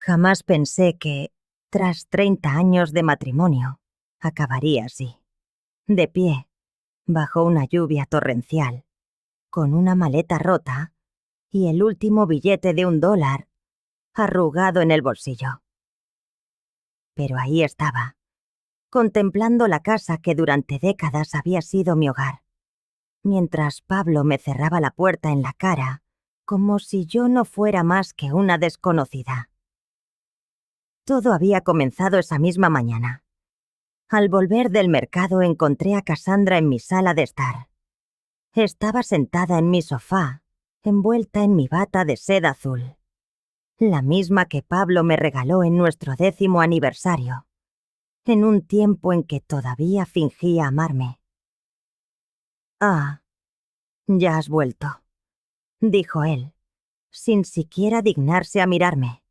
Jamás pensé que, tras 30 años de matrimonio, acabaría así, de pie, bajo una lluvia torrencial, con una maleta rota y el último billete de $1 arrugado en el bolsillo. Pero ahí estaba, contemplando la casa que durante décadas había sido mi hogar, mientras Pablo me cerraba la puerta en la cara, como si yo no fuera más que una desconocida. Todo había comenzado esa misma mañana. Al volver del mercado encontré a Cassandra en mi sala de estar. Estaba sentada en mi sofá, envuelta en mi bata de seda azul, la misma que Pablo me regaló en nuestro 10º aniversario, en un tiempo en que todavía fingía amarme. «Ah, ya has vuelto», dijo él, sin siquiera dignarse a mirarme.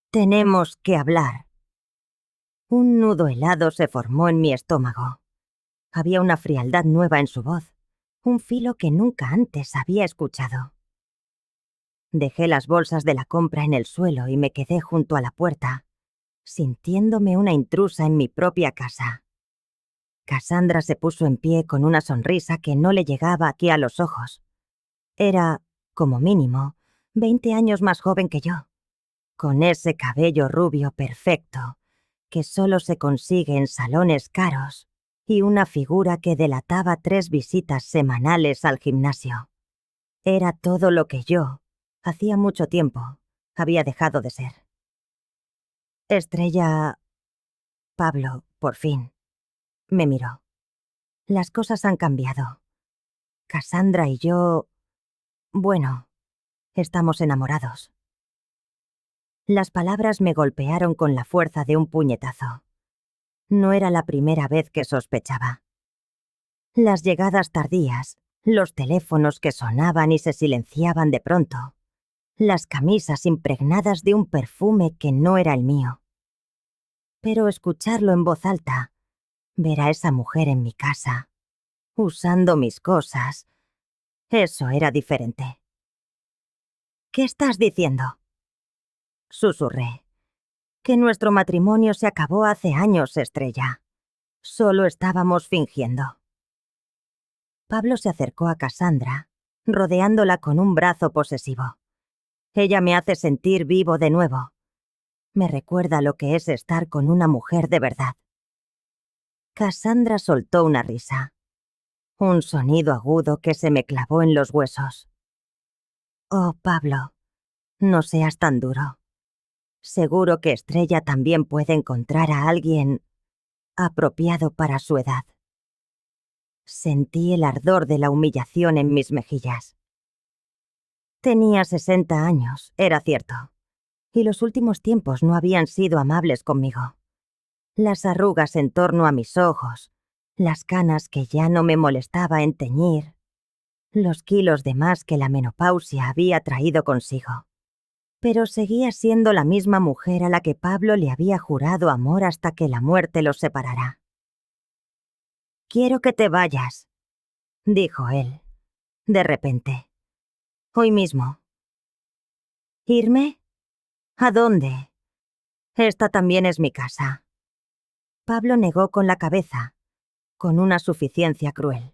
«Tenemos que hablar». Un nudo helado se formó en mi estómago. Había una frialdad nueva en su voz, un filo que nunca antes había escuchado. Dejé las bolsas de la compra en el suelo y me quedé junto a la puerta, sintiéndome una intrusa en mi propia casa. Cassandra se puso en pie con una sonrisa que no le llegaba aquí a los ojos. Era, como mínimo, 20 años más joven que yo, con ese cabello rubio perfecto, que solo se consigue en salones caros, y una figura que delataba 3 visitas semanales al gimnasio. Era todo lo que yo, hacía mucho tiempo, había dejado de ser. Estrella... Pablo, por fin, me miró. Las cosas han cambiado. Cassandra y yo... Bueno, estamos enamorados. Las palabras me golpearon con la fuerza de un puñetazo. No era la primera vez que sospechaba. Las llegadas tardías, los teléfonos que sonaban y se silenciaban de pronto, las camisas impregnadas de un perfume que no era el mío. Pero escucharlo en voz alta, ver a esa mujer en mi casa, usando mis cosas, eso era diferente. «¿Qué estás diciendo?», susurré. «Que nuestro matrimonio se acabó hace años, Estrella. Solo estábamos fingiendo». Pablo se acercó a Cassandra, rodeándola con un brazo posesivo. «Ella me hace sentir vivo de nuevo. Me recuerda lo que es estar con una mujer de verdad». Cassandra soltó una risa. Un sonido agudo que se me clavó en los huesos. «Oh, Pablo, no seas tan duro. Seguro que Estrella también puede encontrar a alguien apropiado para su edad». Sentí el ardor de la humillación en mis mejillas. Tenía 60 años, era cierto, y los últimos tiempos no habían sido amables conmigo. Las arrugas en torno a mis ojos, las canas que ya no me molestaba en teñir, los kilos de más que la menopausia había traído consigo. Pero seguía siendo la misma mujer a la que Pablo le había jurado amor hasta que la muerte los separara. «Quiero que te vayas», dijo él, de repente. «Hoy mismo». «¿Irme? ¿A dónde? Esta también es mi casa». Pablo negó con la cabeza, con una suficiencia cruel.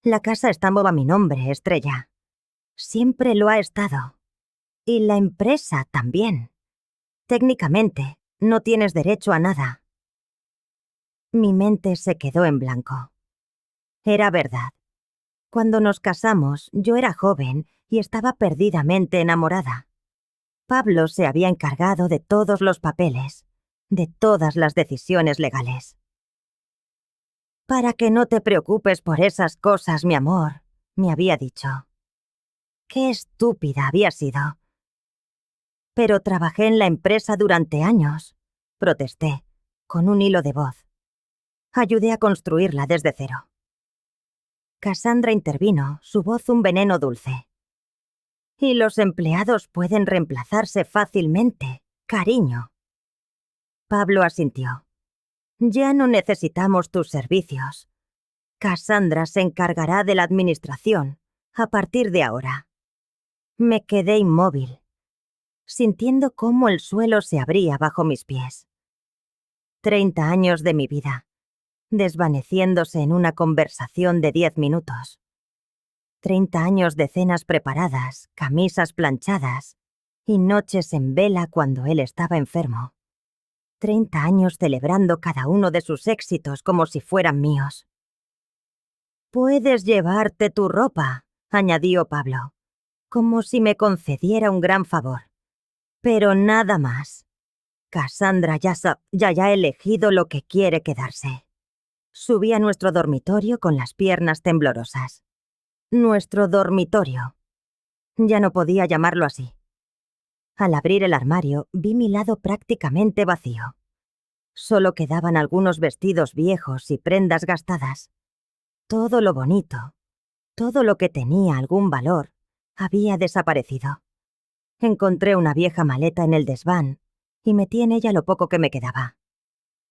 «La casa está a mi nombre, Estrella. Siempre lo ha estado. Y la empresa también. Técnicamente, no tienes derecho a nada». Mi mente se quedó en blanco. Era verdad. Cuando nos casamos, yo era joven y estaba perdidamente enamorada. Pablo se había encargado de todos los papeles, de todas las decisiones legales. «Para que no te preocupes por esas cosas, mi amor», me había dicho. Qué estúpida había sido. «Pero trabajé en la empresa durante años», protesté, con un hilo de voz. «Ayudé a construirla desde cero». Cassandra intervino, su voz un veneno dulce. «Y los empleados pueden reemplazarse fácilmente, cariño». Pablo asintió. «Ya no necesitamos tus servicios. Cassandra se encargará de la administración, a partir de ahora». Me quedé inmóvil. sintiendo cómo el suelo se abría bajo mis pies. 30 años de mi vida, desvaneciéndose en una conversación de 10 minutos. 30 años de cenas preparadas, camisas planchadas y noches en vela cuando él estaba enfermo. 30 años celebrando cada uno de sus éxitos como si fueran míos. «Puedes llevarte tu ropa», añadió Pablo, como si me concediera un gran favor. «Pero nada más. Cassandra ya ha elegido lo que quiere quedarse». Subí a nuestro dormitorio con las piernas temblorosas. Nuestro dormitorio. Ya no podía llamarlo así. Al abrir el armario, vi mi lado prácticamente vacío. Solo quedaban algunos vestidos viejos y prendas gastadas. Todo lo bonito, todo lo que tenía algún valor, había desaparecido. Encontré una vieja maleta en el desván y metí en ella lo poco que me quedaba.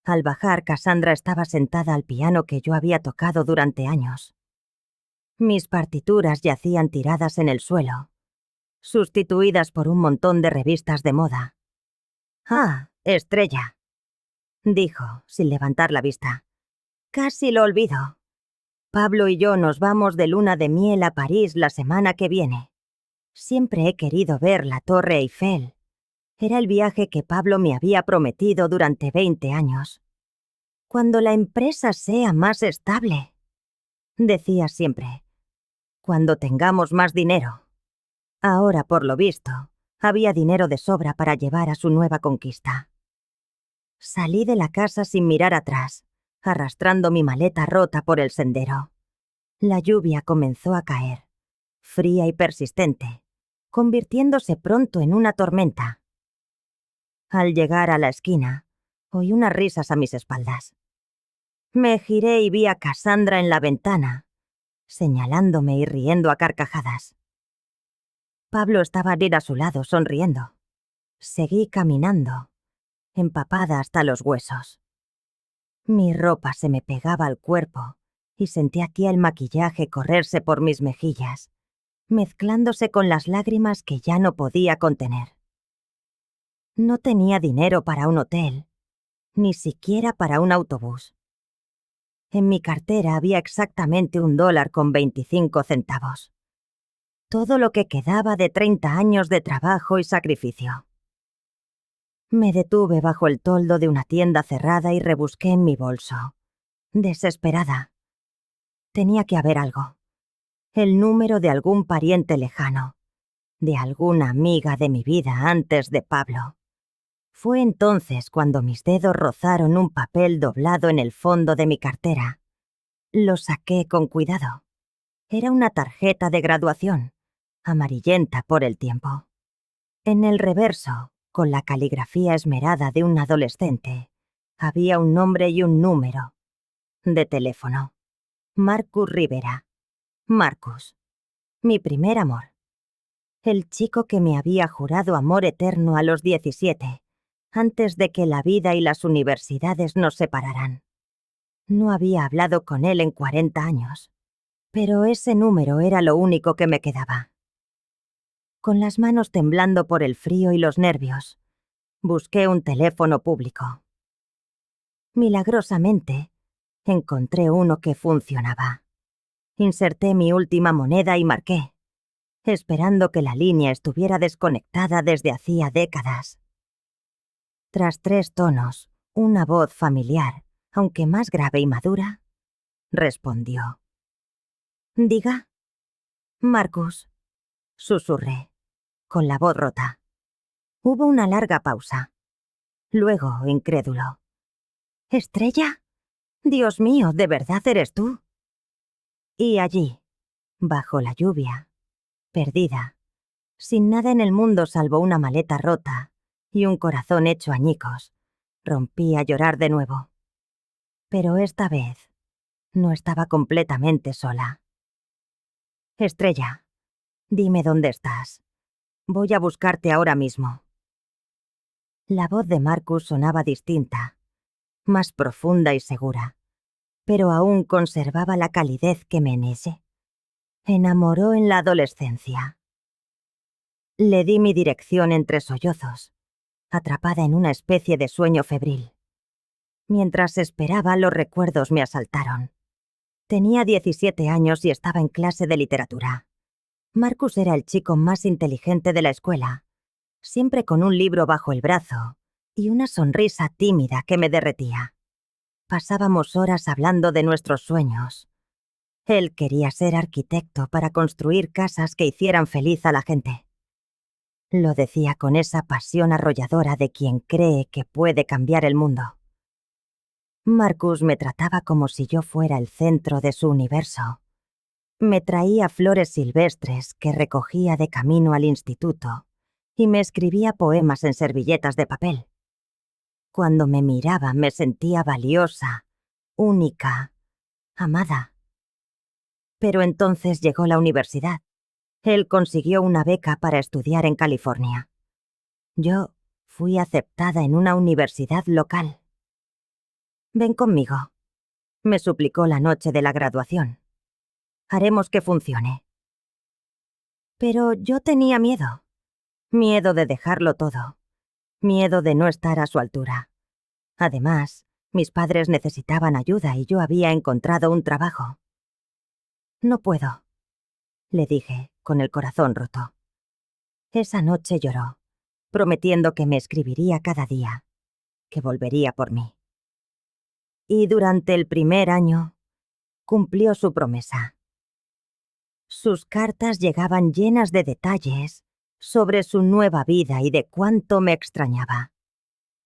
Al bajar, Cassandra estaba sentada al piano que yo había tocado durante años. Mis partituras yacían tiradas en el suelo, sustituidas por un montón de revistas de moda. «Ah, Estrella», dijo, sin levantar la vista. «Casi lo olvido. Pablo y yo nos vamos de luna de miel a París la semana que viene. Siempre he querido ver la Torre Eiffel. Era el viaje que Pablo me había prometido durante 20 años. Cuando la empresa sea más estable», decía siempre. «Cuando tengamos más dinero». Ahora, por lo visto, había dinero de sobra para llevar a su nueva conquista. Salí de la casa sin mirar atrás, arrastrando mi maleta rota por el sendero. La lluvia comenzó a caer, fría y persistente, convirtiéndose pronto en una tormenta. Al llegar a la esquina, oí unas risas a mis espaldas. Me giré y vi a Cassandra en la ventana, señalándome y riendo a carcajadas. Pablo estaba a su lado, sonriendo. Seguí caminando, empapada hasta los huesos. Mi ropa se me pegaba al cuerpo y sentí aquí el maquillaje correrse por mis mejillas, mezclándose con las lágrimas que ya no podía contener. No tenía dinero para un hotel, ni siquiera para un autobús. En mi cartera había exactamente $1.25. Todo lo que quedaba de 30 años de trabajo y sacrificio. Me detuve bajo el toldo de una tienda cerrada y rebusqué en mi bolso, desesperada. Tenía que haber algo. El número de algún pariente lejano, de alguna amiga de mi vida antes de Pablo. Fue entonces cuando mis dedos rozaron un papel doblado en el fondo de mi cartera. Lo saqué con cuidado. Era una tarjeta de graduación, amarillenta por el tiempo. En el reverso, con la caligrafía esmerada de un adolescente, había un nombre y un número de teléfono. Marcus Rivera. Marcus. Mi primer amor. El chico que me había jurado amor eterno a los 17, antes de que la vida y las universidades nos separaran. No había hablado con él en 40 años, pero ese número era lo único que me quedaba. Con las manos temblando por el frío y los nervios, busqué un teléfono público. Milagrosamente, encontré uno que funcionaba. Inserté mi última moneda y marqué, esperando que la línea estuviera desconectada desde hacía décadas. Tras 3 tonos, una voz familiar, aunque más grave y madura, respondió. «Diga». «Marcus», susurré, con la voz rota. Hubo una larga pausa. Luego, incrédulo. «¿Estrella? Dios mío, ¿de verdad eres tú?» Y allí, bajo la lluvia, perdida, sin nada en el mundo salvo una maleta rota y un corazón hecho añicos, rompí a llorar de nuevo. Pero esta vez no estaba completamente sola. «Estrella, dime dónde estás. Voy a buscarte ahora mismo». La voz de Marcus sonaba distinta, más profunda y segura, pero aún conservaba la calidez que me enamoró en la adolescencia. Le di mi dirección entre sollozos, atrapada en una especie de sueño febril. Mientras esperaba, los recuerdos me asaltaron. Tenía 17 años y estaba en clase de literatura. Marcus era el chico más inteligente de la escuela, siempre con un libro bajo el brazo y una sonrisa tímida que me derretía. Pasábamos horas hablando de nuestros sueños. Él quería ser arquitecto para construir casas que hicieran feliz a la gente. Lo decía con esa pasión arrolladora de quien cree que puede cambiar el mundo. Marcus me trataba como si yo fuera el centro de su universo. Me traía flores silvestres que recogía de camino al instituto y me escribía poemas en servilletas de papel. Cuando me miraba me sentía valiosa, única, amada. Pero entonces llegó la universidad. Él consiguió una beca para estudiar en California. Yo fui aceptada en una universidad local. «Ven conmigo», me suplicó la noche de la graduación. «Haremos que funcione». Pero yo tenía miedo. Miedo de dejarlo todo. Miedo de no estar a su altura. Además, mis padres necesitaban ayuda y yo había encontrado un trabajo. «No puedo», le dije, con el corazón roto. Esa noche lloró, prometiendo que me escribiría cada día, que volvería por mí. Y durante el primer año, cumplió su promesa. Sus cartas llegaban llenas de detalles sobre su nueva vida y de cuánto me extrañaba.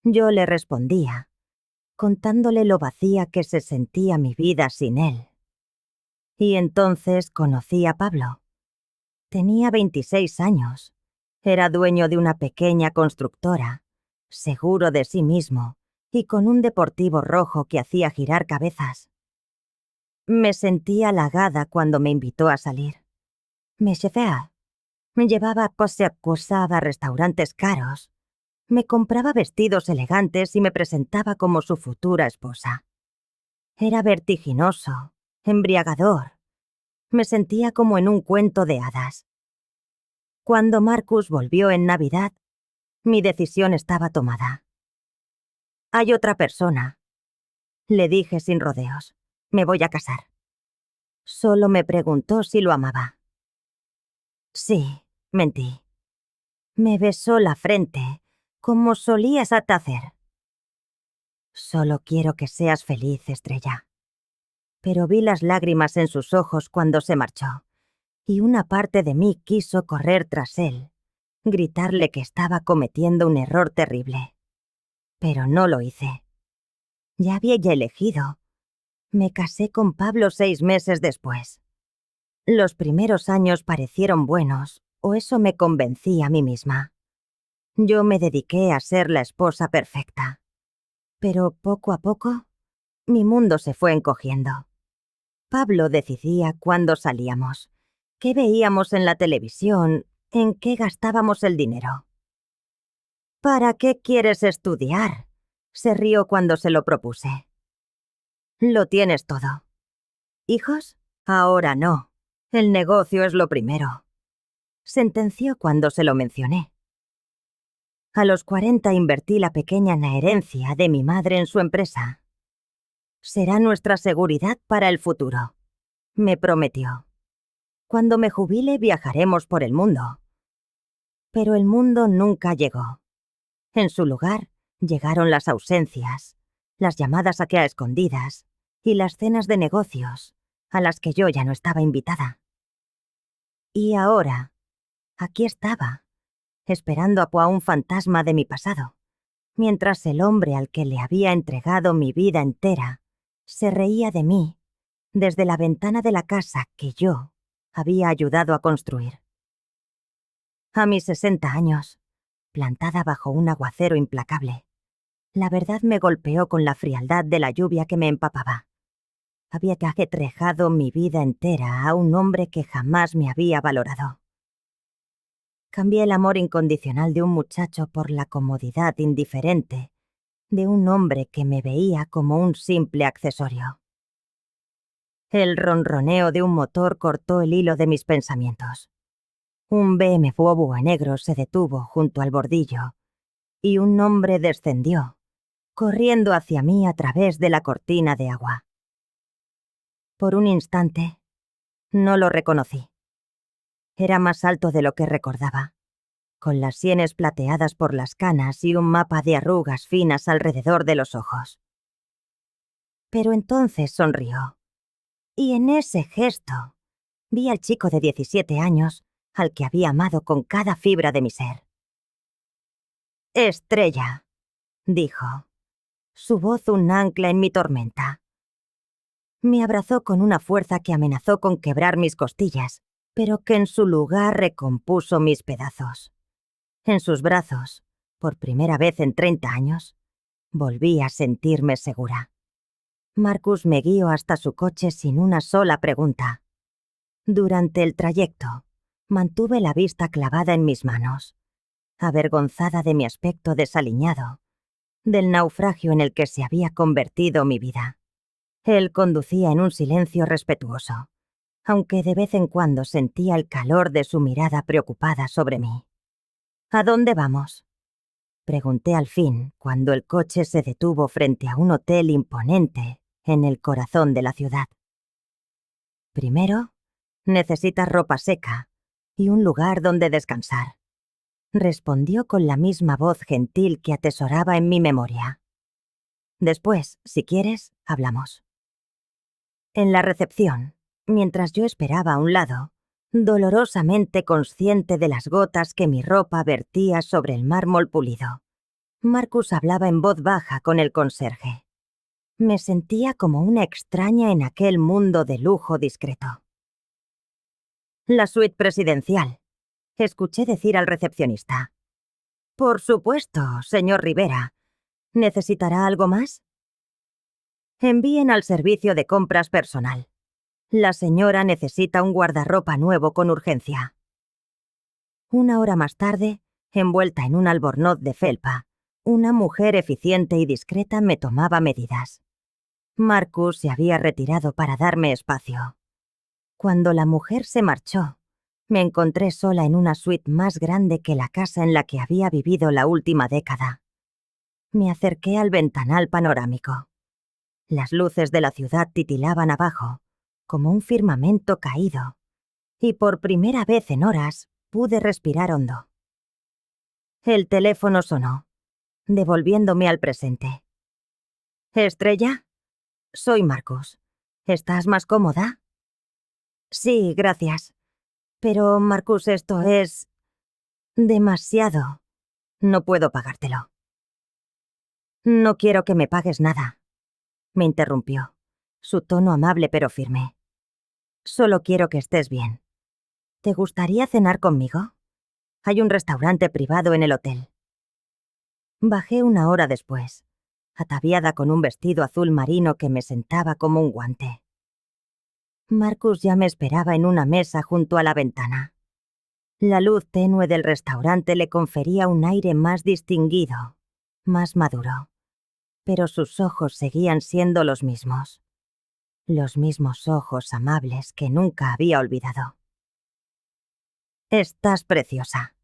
Yo le respondía, contándole lo vacía que se sentía mi vida sin él. Y entonces conocí a Pablo. Tenía 26 años. Era dueño de una pequeña constructora, seguro de sí mismo y con un deportivo rojo que hacía girar cabezas. Me sentí halagada cuando me invitó a salir. Me chefea. Me llevaba cosas a restaurantes caros. Me compraba vestidos elegantes y me presentaba como su futura esposa. Era vertiginoso, embriagador. Me sentía como en un cuento de hadas. Cuando Marcus volvió en Navidad, mi decisión estaba tomada. «Hay otra persona», le dije sin rodeos. «Me voy a casar». Solo me preguntó si lo amaba. Sí, mentí. Me besó la frente, como solías hacer. «Solo quiero que seas feliz, estrella». Pero vi las lágrimas en sus ojos cuando se marchó, y una parte de mí quiso correr tras él, gritarle que estaba cometiendo un error terrible. Pero no lo hice. Ya había elegido. Me casé con Pablo 6 meses después. Los primeros años parecieron buenos, o eso me convencí a mí misma. Yo me dediqué a ser la esposa perfecta. Pero poco a poco, mi mundo se fue encogiendo. Pablo decidía cuándo salíamos, qué veíamos en la televisión, en qué gastábamos el dinero. «¿Para qué quieres estudiar?», se rió cuando se lo propuse. «Lo tienes todo». «¿Hijos? Ahora no. El negocio es lo primero», sentenció cuando se lo mencioné. A los 40 invertí la pequeña herencia de mi madre en su empresa. «Será nuestra seguridad para el futuro», me prometió. «Cuando me jubile viajaremos por el mundo». Pero el mundo nunca llegó. En su lugar, llegaron las ausencias, las llamadas a escondidas y las cenas de negocios, a las que yo ya no estaba invitada. Y ahora, aquí estaba, esperando a un fantasma de mi pasado, mientras el hombre al que le había entregado mi vida entera se reía de mí desde la ventana de la casa que yo había ayudado a construir. A mis 60 años, plantada bajo un aguacero implacable, la verdad me golpeó con la frialdad de la lluvia que me empapaba. Había ajetrejado mi vida entera a un hombre que jamás me había valorado. Cambié el amor incondicional de un muchacho por la comodidad indiferente de un hombre que me veía como un simple accesorio. El ronroneo de un motor cortó el hilo de mis pensamientos. Un BMW negro se detuvo junto al bordillo y un hombre descendió, corriendo hacia mí a través de la cortina de agua. Por un instante, no lo reconocí. Era más alto de lo que recordaba, con las sienes plateadas por las canas y un mapa de arrugas finas alrededor de los ojos. Pero entonces sonrió, y en ese gesto vi al chico de 17 años al que había amado con cada fibra de mi ser. «Estrella», dijo, su voz un ancla en mi tormenta. Me abrazó con una fuerza que amenazó con quebrar mis costillas, pero que en su lugar recompuso mis pedazos. En sus brazos, por primera vez en 30 años, volví a sentirme segura. Marcus me guió hasta su coche sin una sola pregunta. Durante el trayecto, mantuve la vista clavada en mis manos, avergonzada de mi aspecto desaliñado, del naufragio en el que se había convertido mi vida. Él conducía en un silencio respetuoso, aunque de vez en cuando sentía el calor de su mirada preocupada sobre mí. «¿A dónde vamos?», pregunté al fin, cuando el coche se detuvo frente a un hotel imponente en el corazón de la ciudad. «Primero, necesitas ropa seca y un lugar donde descansar», respondió con la misma voz gentil que atesoraba en mi memoria. «Después, si quieres, hablamos». En la recepción, mientras yo esperaba a un lado, dolorosamente consciente de las gotas que mi ropa vertía sobre el mármol pulido, Marcus hablaba en voz baja con el conserje. Me sentía como una extraña en aquel mundo de lujo discreto. «La suite presidencial», escuché decir al recepcionista. «Por supuesto, señor Rivera. ¿Necesitará algo más?». «Envíen al servicio de compras personal. La señora necesita un guardarropa nuevo con urgencia». Una hora más tarde, envuelta en un albornoz de felpa, una mujer eficiente y discreta me tomaba medidas. Marcus se había retirado para darme espacio. Cuando la mujer se marchó, me encontré sola en una suite más grande que la casa en la que había vivido la última década. Me acerqué al ventanal panorámico. Las luces de la ciudad titilaban abajo, como un firmamento caído, y por primera vez en horas pude respirar hondo. El teléfono sonó, devolviéndome al presente. «¿Estrella? Soy Marcus. ¿Estás más cómoda?» «Sí, gracias. Pero, Marcus, esto es demasiado. No puedo pagártelo». «No quiero que me pagues nada», me interrumpió, su tono amable pero firme. «Solo quiero que estés bien. ¿Te gustaría cenar conmigo? Hay un restaurante privado en el hotel». Bajé una hora después, ataviada con un vestido azul marino que me sentaba como un guante. Marcus ya me esperaba en una mesa junto a la ventana. La luz tenue del restaurante le confería un aire más distinguido, más maduro, pero sus ojos seguían siendo los mismos ojos amables que nunca había olvidado. «Estás preciosa»,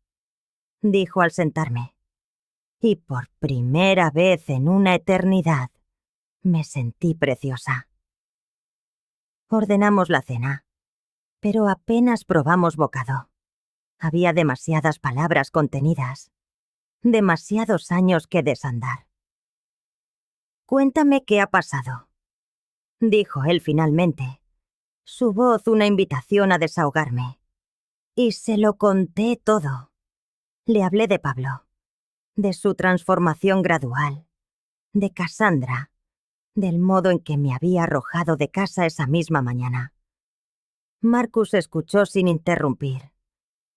dijo al sentarme, y por primera vez en una eternidad me sentí preciosa. Ordenamos la cena, pero apenas probamos bocado. Había demasiadas palabras contenidas, demasiados años que desandar. «Cuéntame qué ha pasado», dijo él finalmente, su voz una invitación a desahogarme. Y se lo conté todo. Le hablé de Pablo, de su transformación gradual, de Cassandra, del modo en que me había arrojado de casa esa misma mañana. Marcus escuchó sin interrumpir,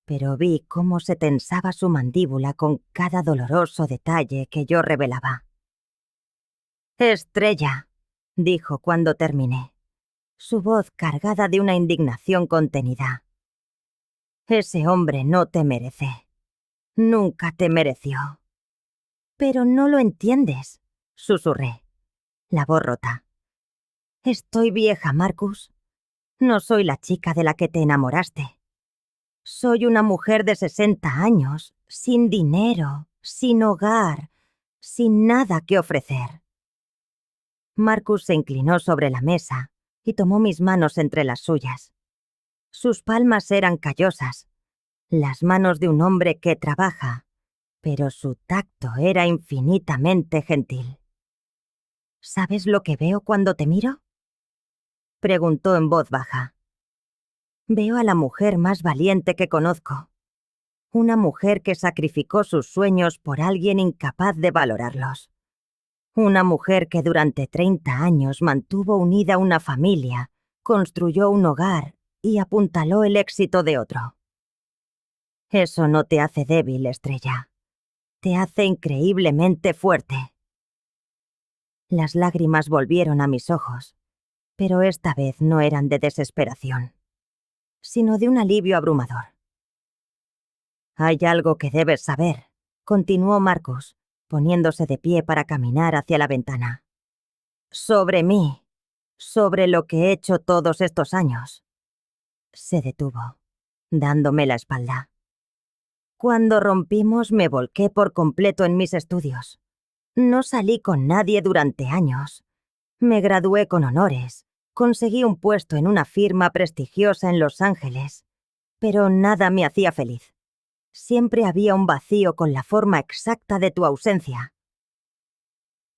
pero vi cómo se tensaba su mandíbula con cada doloroso detalle que yo revelaba. «Estrella», dijo cuando terminé, su voz cargada de una indignación contenida. «Ese hombre no te merece. Nunca te mereció». «Pero no lo entiendes», susurré, la voz rota. «Estoy vieja, Marcus. No soy la chica de la que te enamoraste. Soy una mujer de 60 años, sin dinero, sin hogar, sin nada que ofrecer. Marcus se inclinó sobre la mesa y tomó mis manos entre las suyas. Sus palmas eran callosas, las manos de un hombre que trabaja, pero su tacto era infinitamente gentil. ¿Sabes lo que veo cuando te miro?, preguntó en voz baja. Veo a la mujer más valiente que conozco. Una mujer que sacrificó sus sueños por alguien incapaz de valorarlos. Una mujer que durante 30 años mantuvo unida una familia, construyó un hogar y apuntaló el éxito de otro. Eso no te hace débil, Estrella. Te hace increíblemente fuerte. Las lágrimas volvieron a mis ojos, pero esta vez no eran de desesperación, sino de un alivio abrumador. Hay algo que debes saber, continuó Marcus, poniéndose de pie para caminar hacia la ventana. Sobre mí, sobre lo que he hecho todos estos años. Se detuvo, dándome la espalda. Cuando rompimos me volqué por completo en mis estudios. No salí con nadie durante años. Me gradué con honores, conseguí un puesto en una firma prestigiosa en Los Ángeles, pero nada me hacía feliz. Siempre había un vacío con la forma exacta de tu ausencia.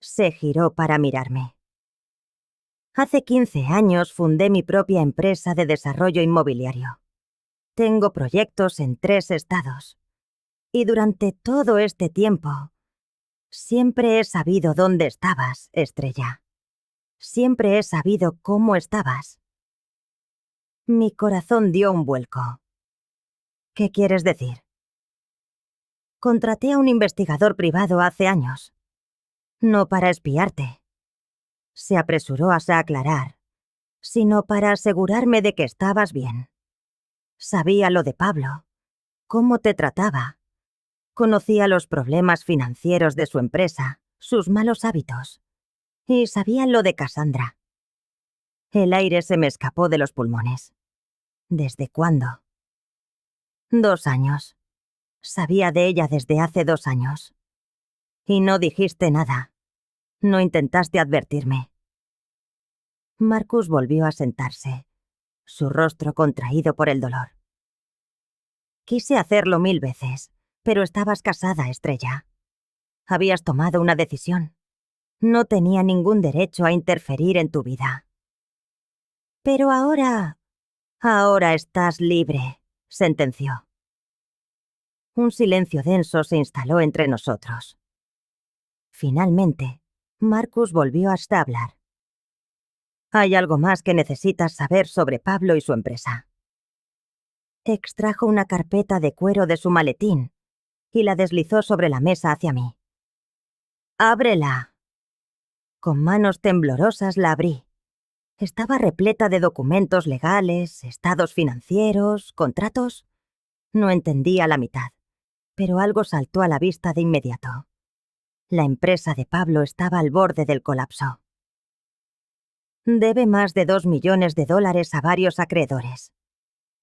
Se giró para mirarme. Hace 15 años fundé mi propia empresa de desarrollo inmobiliario. Tengo proyectos en 3 estados. Y durante todo este tiempo, siempre he sabido dónde estabas, Estrella. Siempre he sabido cómo estabas. Mi corazón dio un vuelco. ¿Qué quieres decir? Contraté a un investigador privado hace años. No para espiarte. Se apresuró a aclarar, sino para asegurarme de que estabas bien. Sabía lo de Pablo, cómo te trataba. Conocía los problemas financieros de su empresa, sus malos hábitos. Y sabía lo de Cassandra. El aire se me escapó de los pulmones. ¿Desde cuándo? 2 años. Sabía de ella desde hace 2 años. Y no dijiste nada. No intentaste advertirme. Marcus volvió a sentarse, su rostro contraído por el dolor. Quise hacerlo 1000 veces, pero estabas casada, Estrella. Habías tomado una decisión. No tenía ningún derecho a interferir en tu vida. Pero ahora estás libre, sentenció. Un silencio denso se instaló entre nosotros. Finalmente, Marcus volvió hasta hablar. Hay algo más que necesitas saber sobre Pablo y su empresa. Extrajo una carpeta de cuero de su maletín y la deslizó sobre la mesa hacia mí. ¡Ábrela! Con manos temblorosas la abrí. Estaba repleta de documentos legales, estados financieros, contratos. No entendía la mitad, pero algo saltó a la vista de inmediato. La empresa de Pablo estaba al borde del colapso. Debe más de $2 millones a varios acreedores,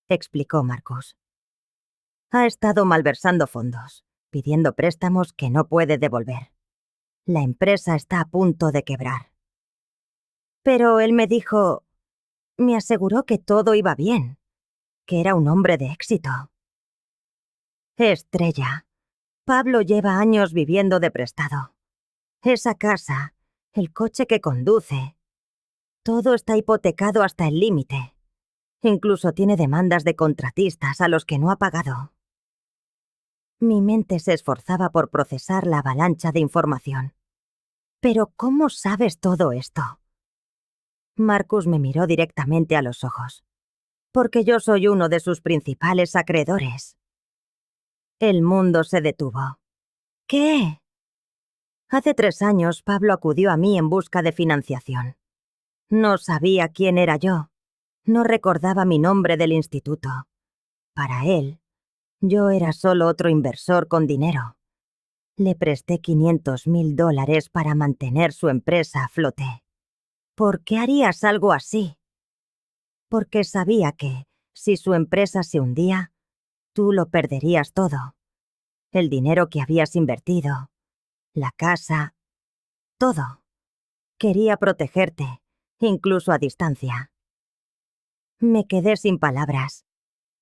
explicó Marcus. Ha estado malversando fondos, pidiendo préstamos que no puede devolver. La empresa está a punto de quebrar. Pero él me aseguró que todo iba bien, que era un hombre de éxito. Estrella, Pablo lleva años viviendo de prestado. Esa casa, el coche que conduce, todo está hipotecado hasta el límite. Incluso tiene demandas de contratistas a los que no ha pagado. Mi mente se esforzaba por procesar la avalancha de información. ¿Pero cómo sabes todo esto? Marcus me miró directamente a los ojos. Porque yo soy uno de sus principales acreedores. El mundo se detuvo. ¿Qué? Hace 3 años Pablo acudió a mí en busca de financiación. No sabía quién era yo. No recordaba mi nombre del instituto. Para él, yo era solo otro inversor con dinero. Le presté $500,000 para mantener su empresa a flote. ¿Por qué harías algo así? Porque sabía que, si su empresa se hundía, Tú lo perderías todo. El dinero que habías invertido, la casa, todo. Quería protegerte, incluso a distancia. Me quedé sin palabras.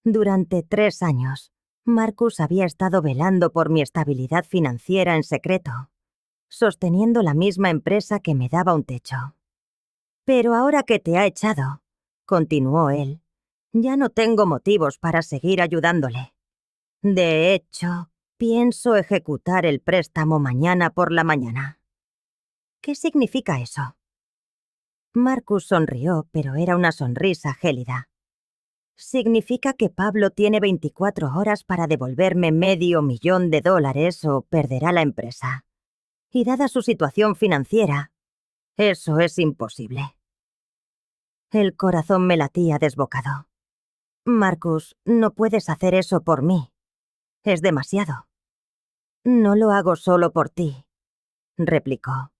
Durante 3 años, Marcus había estado velando por mi estabilidad financiera en secreto, sosteniendo la misma empresa que me daba un techo. Pero ahora que te ha echado, continuó él, ya no tengo motivos para seguir ayudándole. De hecho, pienso ejecutar el préstamo mañana por la mañana. ¿Qué significa eso? Marcus sonrió, pero era una sonrisa gélida. Significa que Pablo tiene 24 horas para devolverme $500,000 o perderá la empresa. Y dada su situación financiera, eso es imposible. El corazón me latía desbocado. Marcus, no puedes hacer eso por mí. Es demasiado. No lo hago solo por ti, replicó.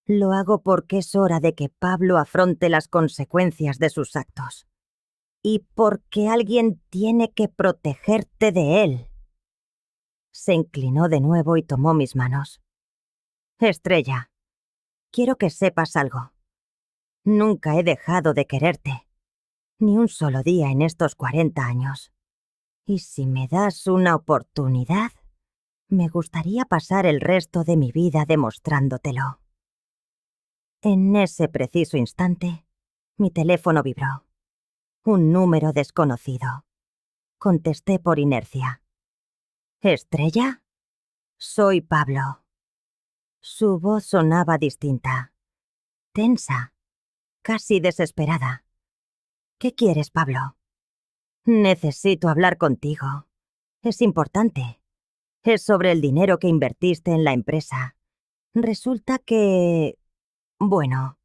Lo hago porque es hora de que Pablo afronte las consecuencias de sus actos. Y porque alguien tiene que protegerte de él. Se inclinó de nuevo y tomó mis manos. Estrella, quiero que sepas algo. Nunca he dejado de quererte. Ni un solo día en estos 40 años. Y si me das una oportunidad, me gustaría pasar el resto de mi vida demostrándotelo. En ese preciso instante, mi teléfono vibró. Un número desconocido. Contesté por inercia. ¿Estrella? Soy Pablo. Su voz sonaba distinta. Tensa. Casi desesperada. ¿Qué quieres, Pablo? Necesito hablar contigo. Es importante. Es sobre el dinero que invertiste en la empresa. Resulta que... Bueno,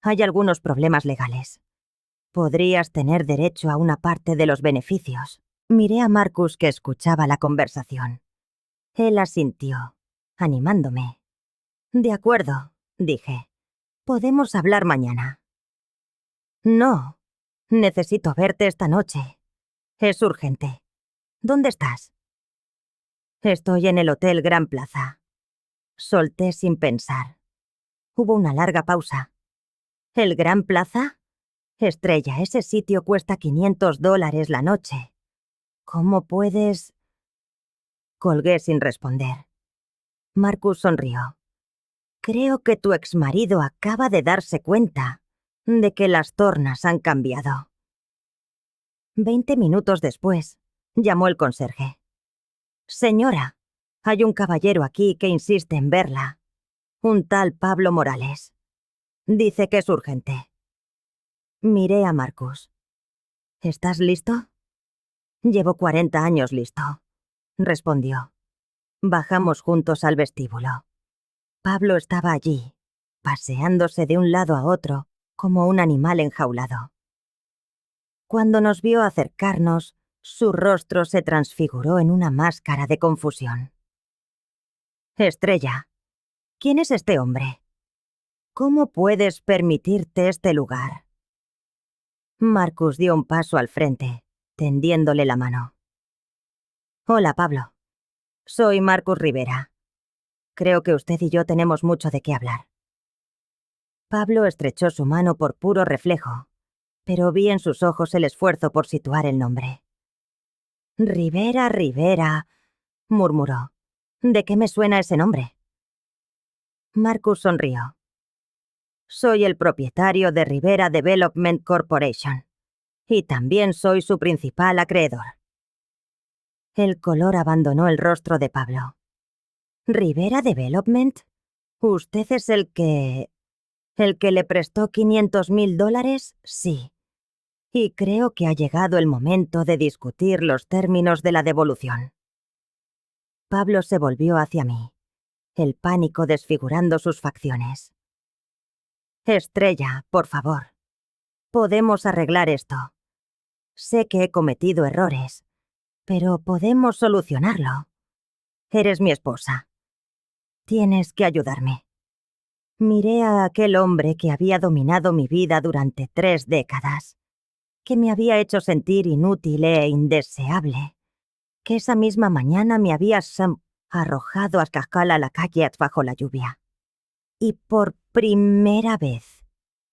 hay algunos problemas legales. Podrías tener derecho a una parte de los beneficios. Miré a Marcus, que escuchaba la conversación. Él asintió, animándome. De acuerdo, dije. Podemos hablar mañana. No, necesito verte esta noche. Es urgente. ¿Dónde estás? Estoy en el Hotel Gran Plaza. Solté sin pensar. Hubo una larga pausa. ¿El Gran Plaza? Estrella, ese sitio cuesta $500 la noche. ¿Cómo puedes...? Colgué sin responder. Marcus sonrió. Creo que tu exmarido acaba de darse cuenta de que las tornas han cambiado. 20 minutos después, llamó el conserje. Señora, hay un caballero aquí que insiste en verla. Un tal Pablo Morales. Dice que es urgente. Miré a Marcus. ¿Estás listo? Llevo 40 años listo, respondió. Bajamos juntos al vestíbulo. Pablo estaba allí, paseándose de un lado a otro como un animal enjaulado. Cuando nos vio acercarnos, su rostro se transfiguró en una máscara de confusión. Estrella, ¿quién es este hombre? ¿Cómo puedes permitirte este lugar? Marcus dio un paso al frente, tendiéndole la mano. Hola, Pablo. Soy Marcus Rivera. Creo que usted y yo tenemos mucho de qué hablar. Pablo estrechó su mano por puro reflejo, pero vi en sus ojos el esfuerzo por situar el nombre. Rivera, Rivera, murmuró. ¿De qué me suena ese nombre? Marcus sonrió. Soy el propietario de Rivera Development Corporation, y también soy su principal acreedor. El color abandonó el rostro de Pablo. ¿Rivera Development? ¿Usted es el que le prestó $500,000? Sí. Y creo que ha llegado el momento de discutir los términos de la devolución. Pablo se volvió hacia mí, el pánico desfigurando sus facciones. Estrella, por favor. Podemos arreglar esto. Sé que he cometido errores, pero podemos solucionarlo. Eres mi esposa. Tienes que ayudarme. Miré a aquel hombre que había dominado mi vida durante 3 décadas, que me había hecho sentir inútil e indeseable, que esa misma mañana me habías arrojado a cascala a la calle bajo la lluvia. Y por primera vez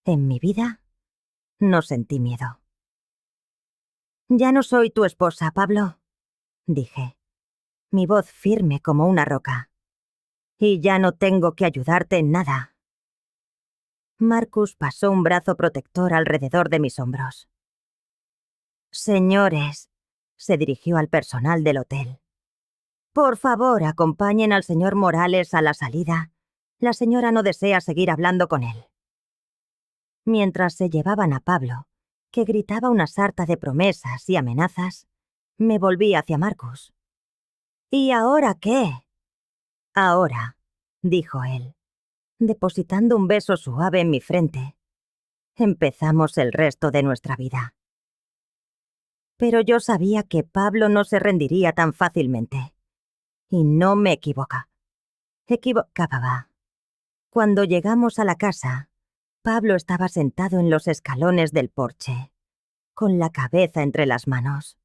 en mi vida no sentí miedo. «Ya no soy tu esposa, Pablo», dije, mi voz firme como una roca. «Y ya no tengo que ayudarte en nada». Marcus pasó un brazo protector alrededor de mis hombros. «Señores», se dirigió al personal del hotel, «por favor, acompañen al señor Morales a la salida. La señora no desea seguir hablando con él». Mientras se llevaban a Pablo, que gritaba una sarta de promesas y amenazas, me volví hacia Marcus. «¿Y ahora qué?» «Ahora», dijo él, depositando un beso suave en mi frente, «empezamos el resto de nuestra vida». Pero yo sabía que Pablo no se rendiría tan fácilmente. Y no me equivocaba. Cuando llegamos a la casa, Pablo estaba sentado en los escalones del porche, con la cabeza entre las manos.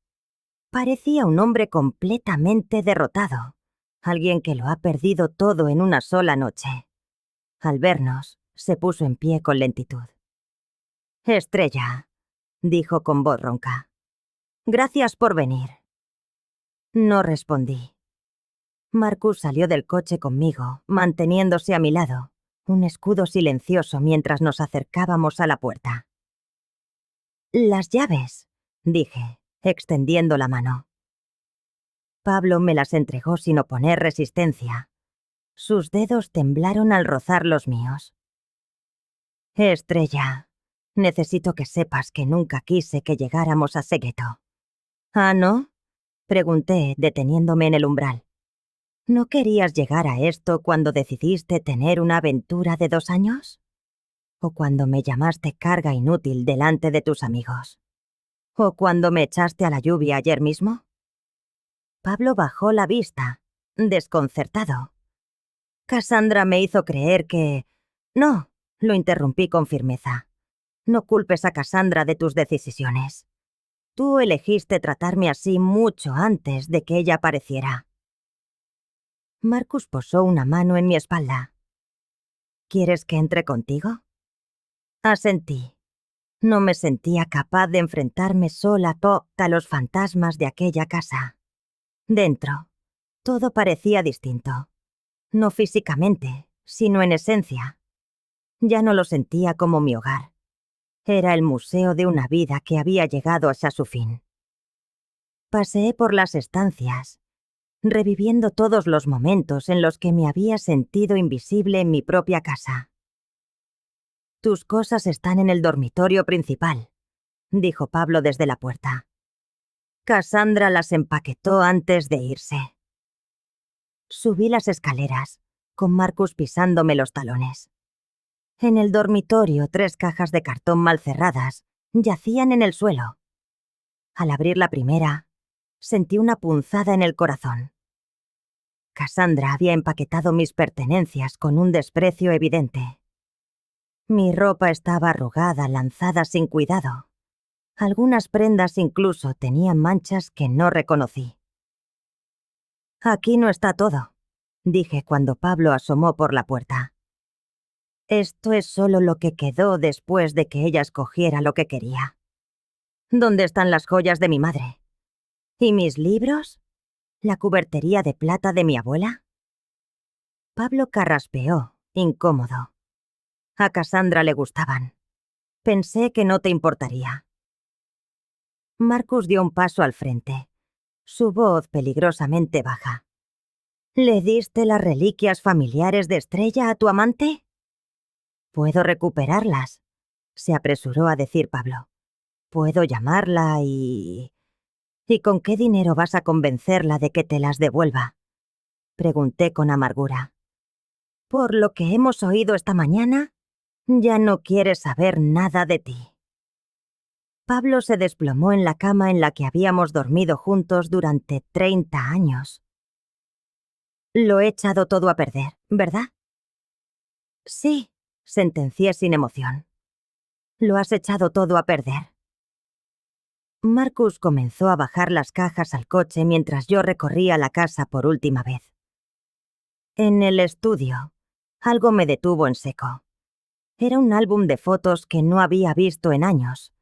Parecía un hombre completamente derrotado, alguien que lo ha perdido todo en una sola noche. Al vernos, se puso en pie con lentitud. «Estrella», dijo con voz ronca, «gracias por venir». No respondí. Marcus salió del coche conmigo, manteniéndose a mi lado, un escudo silencioso mientras nos acercábamos a la puerta. «Las llaves», dije, extendiendo la mano. Pablo me las entregó sin oponer resistencia. Sus dedos temblaron al rozar los míos. «Estrella, necesito que sepas que nunca quise que llegáramos a Segheto». «¿Ah, no?», pregunté, deteniéndome en el umbral. ¿No querías llegar a esto cuando decidiste tener una aventura de 2 años? ¿O cuando me llamaste carga inútil delante de tus amigos? ¿O cuando me echaste a la lluvia ayer mismo? Pablo bajó la vista, desconcertado. Cassandra me hizo creer que... No, lo interrumpí con firmeza. No culpes a Cassandra de tus decisiones. Tú elegiste tratarme así mucho antes de que ella apareciera. Marcus posó una mano en mi espalda. ¿Quieres que entre contigo? Asentí. No me sentía capaz de enfrentarme sola a los fantasmas de aquella casa. Dentro, todo parecía distinto. No físicamente, sino en esencia. Ya no lo sentía como mi hogar. Era el museo de una vida que había llegado hacia su fin. Paseé por las estancias, reviviendo todos los momentos en los que me había sentido invisible en mi propia casa. «Tus cosas están en el dormitorio principal», dijo Pablo desde la puerta. «Cassandra las empaquetó antes de irse». Subí las escaleras, con Marcus pisándome los talones. En el dormitorio, 3 cajas de cartón mal cerradas yacían en el suelo. Al abrir la primera, sentí una punzada en el corazón. Cassandra había empaquetado mis pertenencias con un desprecio evidente. Mi ropa estaba arrugada, lanzada sin cuidado. Algunas prendas incluso tenían manchas que no reconocí. «Aquí no está todo», dije cuando Pablo asomó por la puerta. «Esto es solo lo que quedó después de que ella escogiera lo que quería. ¿Dónde están las joyas de mi madre? ¿Y mis libros? ¿La cubertería de plata de mi abuela?» Pablo carraspeó, incómodo. A Cassandra le gustaban. Pensé que no te importaría. Marcus dio un paso al frente, su voz peligrosamente baja. «¿Le diste las reliquias familiares de Estrella a tu amante?» «Puedo recuperarlas», se apresuró a decir Pablo. «Puedo llamarla y... ¿Y con qué dinero vas a convencerla de que te las devuelva?», pregunté con amargura. «Por lo que hemos oído esta mañana, ya no quiere saber nada de ti». Pablo se desplomó en la cama en la que habíamos dormido juntos durante 30 años. «Lo he echado todo a perder, ¿verdad?» «Sí», sentencié sin emoción. «Lo has echado todo a perder». Marcus comenzó a bajar las cajas al coche mientras yo recorría la casa por última vez. En el estudio, algo me detuvo en seco. Era un álbum de fotos que no había visto en años,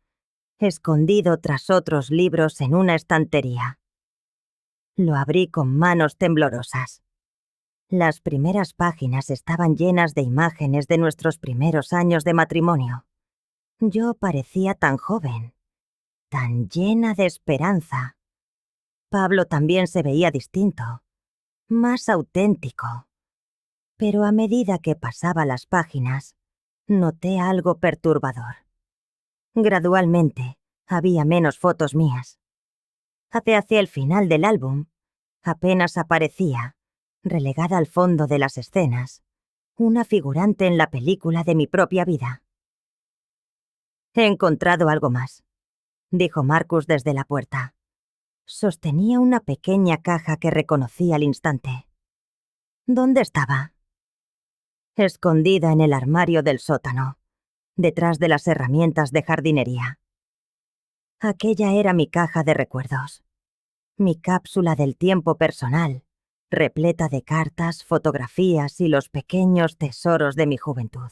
escondido tras otros libros en una estantería. Lo abrí con manos temblorosas. Las primeras páginas estaban llenas de imágenes de nuestros primeros años de matrimonio. Yo parecía tan joven, tan llena de esperanza. Pablo también se veía distinto, más auténtico. Pero a medida que pasaba las páginas, noté algo perturbador. Gradualmente, había menos fotos mías. Hacia el final del álbum, apenas aparecía, relegada al fondo de las escenas, una figurante en la película de mi propia vida. «He encontrado algo más», dijo Marcus desde la puerta. Sostenía una pequeña caja que reconocí al instante. ¿Dónde estaba? Escondida en el armario del sótano, detrás de las herramientas de jardinería. Aquella era mi caja de recuerdos, mi cápsula del tiempo personal, repleta de cartas, fotografías y los pequeños tesoros de mi juventud.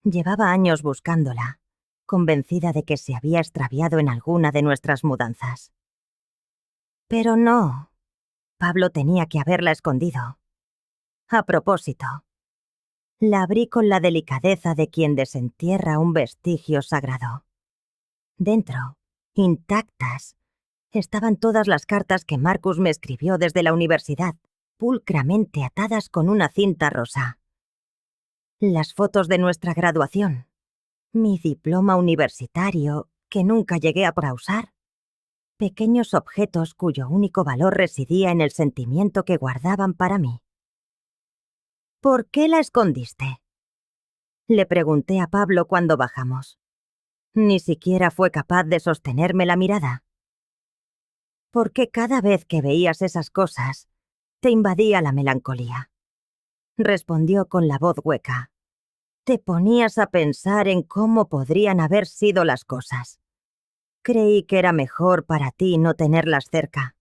Llevaba años buscándola, convencida de que se había extraviado en alguna de nuestras mudanzas. Pero no, Pablo tenía que haberla escondido. A propósito, la abrí con la delicadeza de quien desentierra un vestigio sagrado. Dentro, intactas, estaban todas las cartas que Marcus me escribió desde la universidad, pulcramente atadas con una cinta rosa. Las fotos de nuestra graduación, mi diploma universitario, que nunca llegué a usar, pequeños objetos cuyo único valor residía en el sentimiento que guardaban para mí. ¿Por qué la escondiste?, le pregunté a Pablo cuando bajamos. Ni siquiera fue capaz de sostenerme la mirada. Porque cada vez que veías esas cosas, te invadía la melancolía, respondió con la voz hueca. Te ponías a pensar en cómo podrían haber sido las cosas. Creí que era mejor para ti no tenerlas cerca.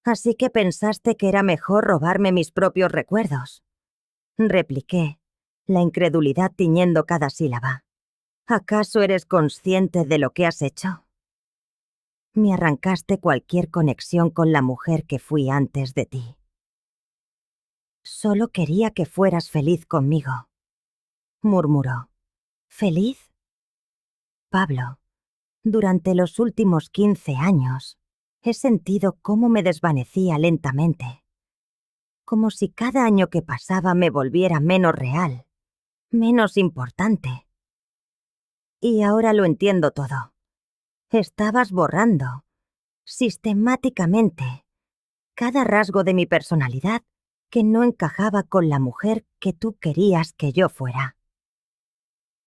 Así que pensaste que era mejor robarme mis propios recuerdos, repliqué, la incredulidad tiñendo cada sílaba. ¿Acaso eres consciente de lo que has hecho? Me arrancaste cualquier conexión con la mujer que fui antes de ti. Solo quería que fueras feliz conmigo, murmuró. ¿Feliz? Pablo, durante los últimos 15 años, he sentido cómo me desvanecía lentamente, como si cada año que pasaba me volviera menos real, menos importante. Y ahora lo entiendo todo. Estabas borrando, sistemáticamente, cada rasgo de mi personalidad que no encajaba con la mujer que tú querías que yo fuera.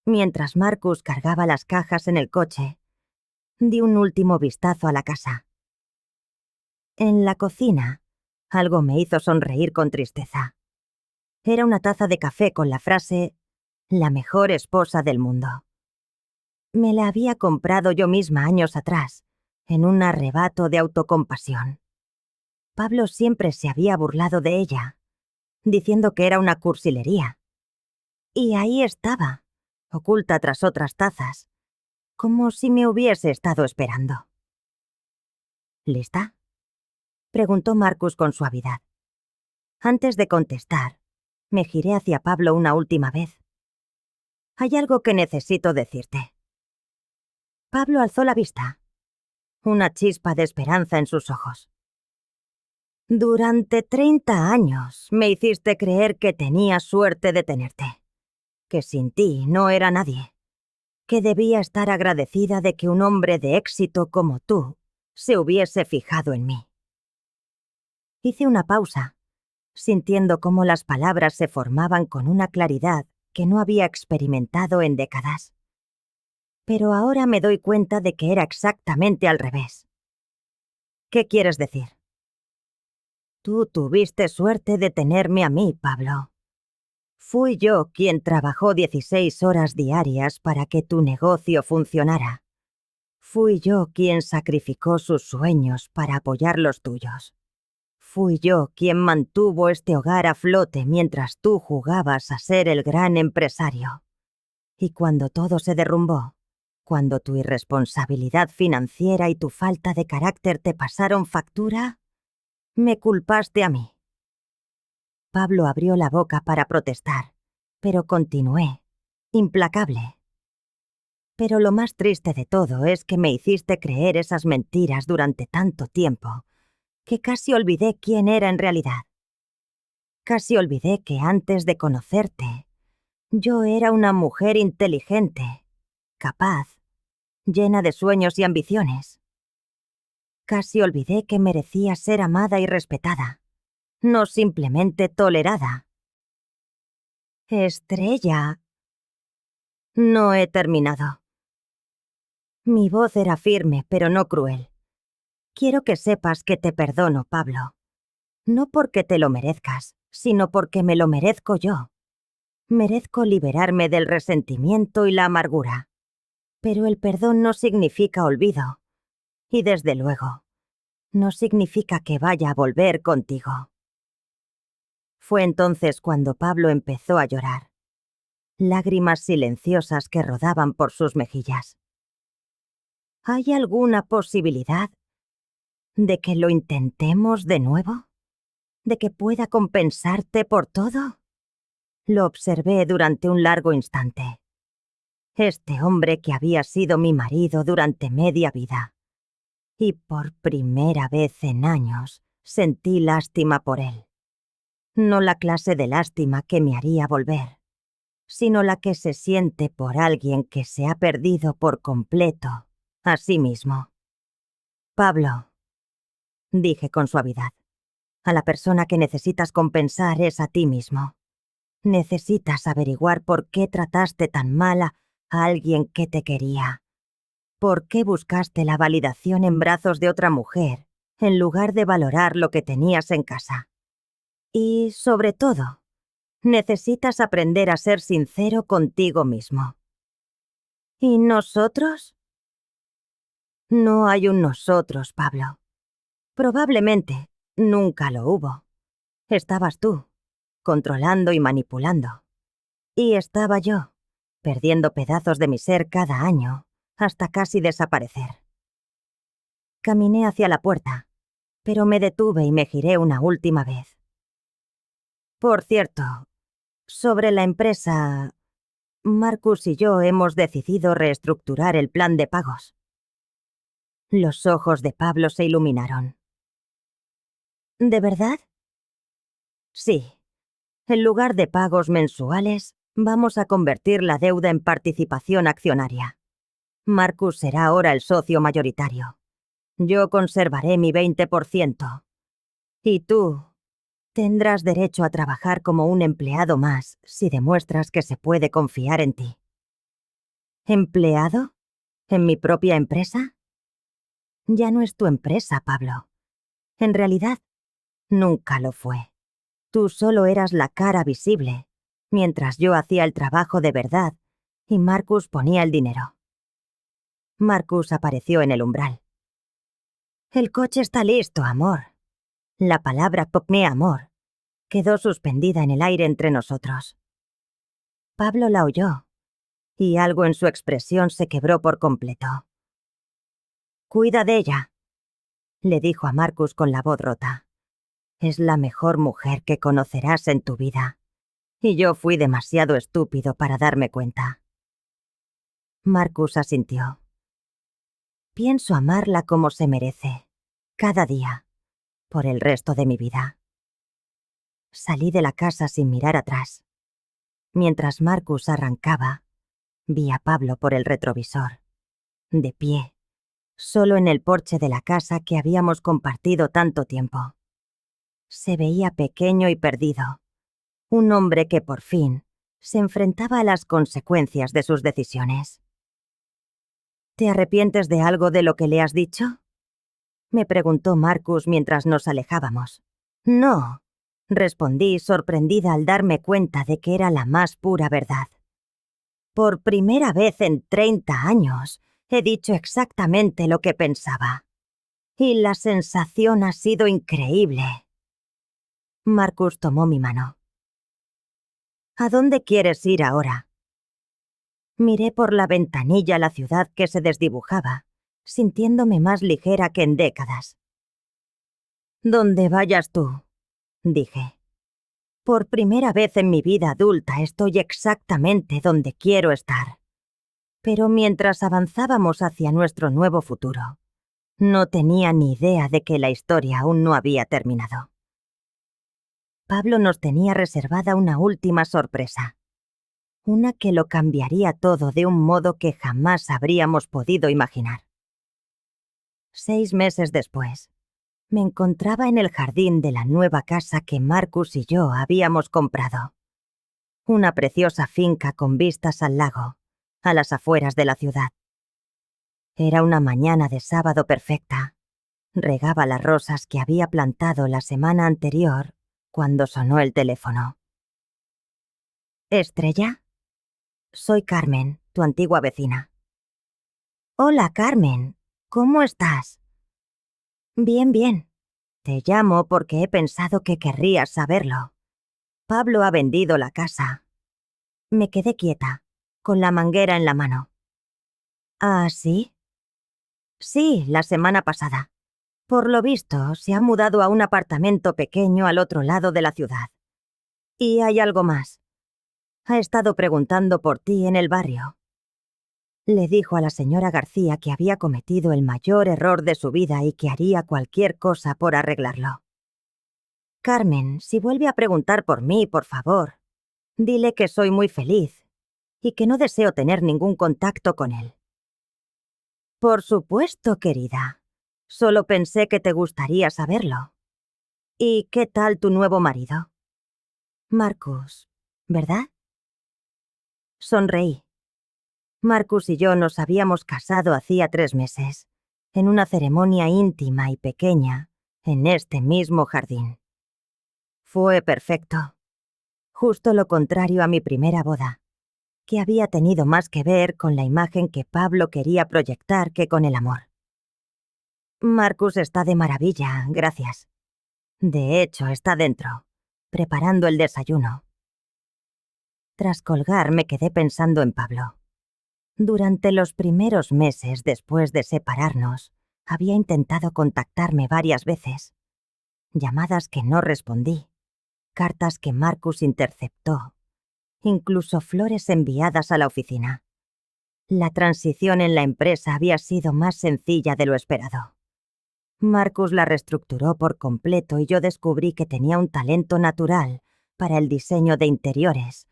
Mientras Marcus cargaba las cajas en el coche, di un último vistazo a la casa. En la cocina, algo me hizo sonreír con tristeza. Era una taza de café con la frase «La mejor esposa del mundo». Me la había comprado yo misma años atrás, en un arrebato de autocompasión. Pablo siempre se había burlado de ella, diciendo que era una cursilería. Y ahí estaba, oculta tras otras tazas, como si me hubiese estado esperando. ¿Lista?, preguntó Marcus con suavidad. Antes de contestar, me giré hacia Pablo una última vez. Hay algo que necesito decirte. Pablo alzó la vista, una chispa de esperanza en sus ojos. Durante 30 años me hiciste creer que tenía suerte de tenerte, que sin ti no era nadie, que debía estar agradecida de que un hombre de éxito como tú se hubiese fijado en mí. Hice una pausa, sintiendo cómo las palabras se formaban con una claridad que no había experimentado en décadas. Pero ahora me doy cuenta de que era exactamente al revés. ¿Qué quieres decir? Tú tuviste suerte de tenerme a mí, Pablo. Fui yo quien trabajó 16 horas diarias para que tu negocio funcionara. Fui yo quien sacrificó sus sueños para apoyar los tuyos. Fui yo quien mantuvo este hogar a flote mientras tú jugabas a ser el gran empresario. Y cuando todo se derrumbó, cuando tu irresponsabilidad financiera y tu falta de carácter te pasaron factura, me culpaste a mí. Pablo abrió la boca para protestar, pero continué, implacable. Pero lo más triste de todo es que me hiciste creer esas mentiras durante tanto tiempo, que casi olvidé quién era en realidad. Casi olvidé que antes de conocerte, yo era una mujer inteligente, capaz, llena de sueños y ambiciones. Casi olvidé que merecía ser amada y respetada, no simplemente tolerada. Estrella. No he terminado. Mi voz era firme, pero no cruel. Quiero que sepas que te perdono, Pablo. No porque te lo merezcas, sino porque me lo merezco yo. Merezco liberarme del resentimiento y la amargura. Pero el perdón no significa olvido. Y desde luego, no significa que vaya a volver contigo. Fue entonces cuando Pablo empezó a llorar. Lágrimas silenciosas que rodaban por sus mejillas. ¿Hay alguna posibilidad de que lo intentemos de nuevo? ¿De que pueda compensarte por todo? Lo observé durante un largo instante. Este hombre que había sido mi marido durante media vida. Y por primera vez en años sentí lástima por él. No la clase de lástima que me haría volver, sino la que se siente por alguien que se ha perdido por completo a sí mismo. Pablo, dije con suavidad, a la persona que necesitas compensar es a ti mismo. Necesitas averiguar por qué trataste tan mal a alguien que te quería. ¿Por qué buscaste la validación en brazos de otra mujer en lugar de valorar lo que tenías en casa? Y, sobre todo, necesitas aprender a ser sincero contigo mismo. ¿Y nosotros? No hay un nosotros, Pablo. Probablemente nunca lo hubo. Estabas tú, controlando y manipulando. Y estaba yo, perdiendo pedazos de mi ser cada año, hasta casi desaparecer. Caminé hacia la puerta, pero me detuve y me giré una última vez. Por cierto, sobre la empresa, Marcus y yo hemos decidido reestructurar el plan de pagos. Los ojos de Pablo se iluminaron. ¿De verdad? Sí. En lugar de pagos mensuales, vamos a convertir la deuda en participación accionaria. Marcus será ahora el socio mayoritario. Yo conservaré mi 20%. Y tú tendrás derecho a trabajar como un empleado más si demuestras que se puede confiar en ti. ¿Empleado? ¿En mi propia empresa? Ya no es tu empresa, Pablo. En realidad, nunca lo fue. Tú solo eras la cara visible, mientras yo hacía el trabajo de verdad y Marcus ponía el dinero. Marcus apareció en el umbral. El coche está listo, amor. La palabra cogné amor quedó suspendida en el aire entre nosotros. Pablo la oyó, y algo en su expresión se quebró por completo. «Cuida de ella», le dijo a Marcus con la voz rota. «Es la mejor mujer que conocerás en tu vida. Y yo fui demasiado estúpido para darme cuenta». Marcus asintió. «Pienso amarla como se merece, cada día, por el resto de mi vida». Salí de la casa sin mirar atrás. Mientras Marcus arrancaba, vi a Pablo por el retrovisor, de pie, solo en el porche de la casa que habíamos compartido tanto tiempo. Se veía pequeño y perdido. Un hombre que por fin se enfrentaba a las consecuencias de sus decisiones. ¿Te arrepientes de algo de lo que le has dicho?, me preguntó Marcus mientras nos alejábamos. No, respondí sorprendida al darme cuenta de que era la más pura verdad. Por primera vez en 30 años, He dicho exactamente lo que pensaba. Y la sensación ha sido increíble. Marcus tomó mi mano. ¿A dónde quieres ir ahora? Miré por la ventanilla la ciudad que se desdibujaba, sintiéndome más ligera que en décadas. Donde vayas tú, dije. Por primera vez en mi vida adulta estoy exactamente donde quiero estar. Pero mientras avanzábamos hacia nuestro nuevo futuro, no tenía ni idea de que la historia aún no había terminado. Pablo nos tenía reservada una última sorpresa. Una que lo cambiaría todo de un modo que jamás habríamos podido imaginar. 6 meses después, me encontraba en el jardín de la nueva casa que Marcus y yo habíamos comprado. Una preciosa finca con vistas al lago, a las afueras de la ciudad. Era una mañana de sábado perfecta. Regaba las rosas que había plantado la semana anterior cuando sonó el teléfono. ¿Estrella? Soy Carmen, tu antigua vecina. Hola, Carmen. ¿Cómo estás? Bien, bien. Te llamo porque he pensado que querrías saberlo. Pablo ha vendido la casa. Me quedé quieta, con la manguera en la mano. ¿Ah, sí? Sí, la semana pasada. Por lo visto, se ha mudado a un apartamento pequeño al otro lado de la ciudad. Y hay algo más. Ha estado preguntando por ti en el barrio. Le dijo a la señora García que había cometido el mayor error de su vida y que haría cualquier cosa por arreglarlo. Carmen, si vuelve a preguntar por mí, por favor, dile que soy muy feliz y que no deseo tener ningún contacto con él. Por supuesto, querida. Solo pensé que te gustaría saberlo. ¿Y qué tal tu nuevo marido? Marcus, ¿verdad? Sonreí. Marcus y yo nos habíamos casado hacía 3 meses, en una ceremonia íntima y pequeña, en este mismo jardín. Fue perfecto. Justo lo contrario a mi primera boda, que había tenido más que ver con la imagen que Pablo quería proyectar que con el amor. Marcus está de maravilla, gracias. De hecho, está dentro, preparando el desayuno. Tras colgar, me quedé pensando en Pablo. Durante los primeros meses después de separarnos, había intentado contactarme varias veces. Llamadas que no respondí, cartas que Marcus interceptó, incluso flores enviadas a la oficina. La transición en la empresa había sido más sencilla de lo esperado. Marcus la reestructuró por completo y yo descubrí que tenía un talento natural para el diseño de interiores,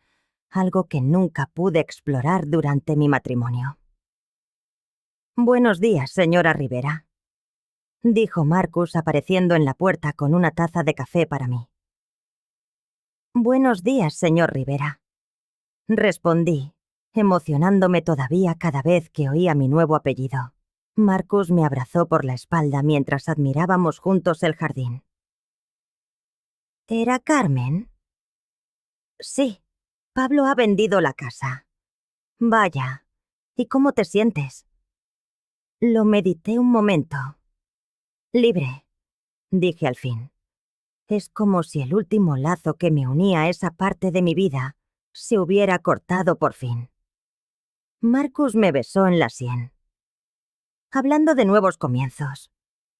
algo que nunca pude explorar durante mi matrimonio. «Buenos días, señora Rivera», dijo Marcus apareciendo en la puerta con una taza de café para mí. «Buenos días, señor Rivera», respondí, emocionándome todavía cada vez que oía mi nuevo apellido. Marcus me abrazó por la espalda mientras admirábamos juntos el jardín. ¿Era Carmen? Sí, Pablo ha vendido la casa. Vaya, ¿y cómo te sientes? Lo medité un momento. Libre, dije al fin. Es como si el último lazo que me unía a esa parte de mi vida se hubiera cortado por fin. Marcus me besó en la sien. Hablando de nuevos comienzos,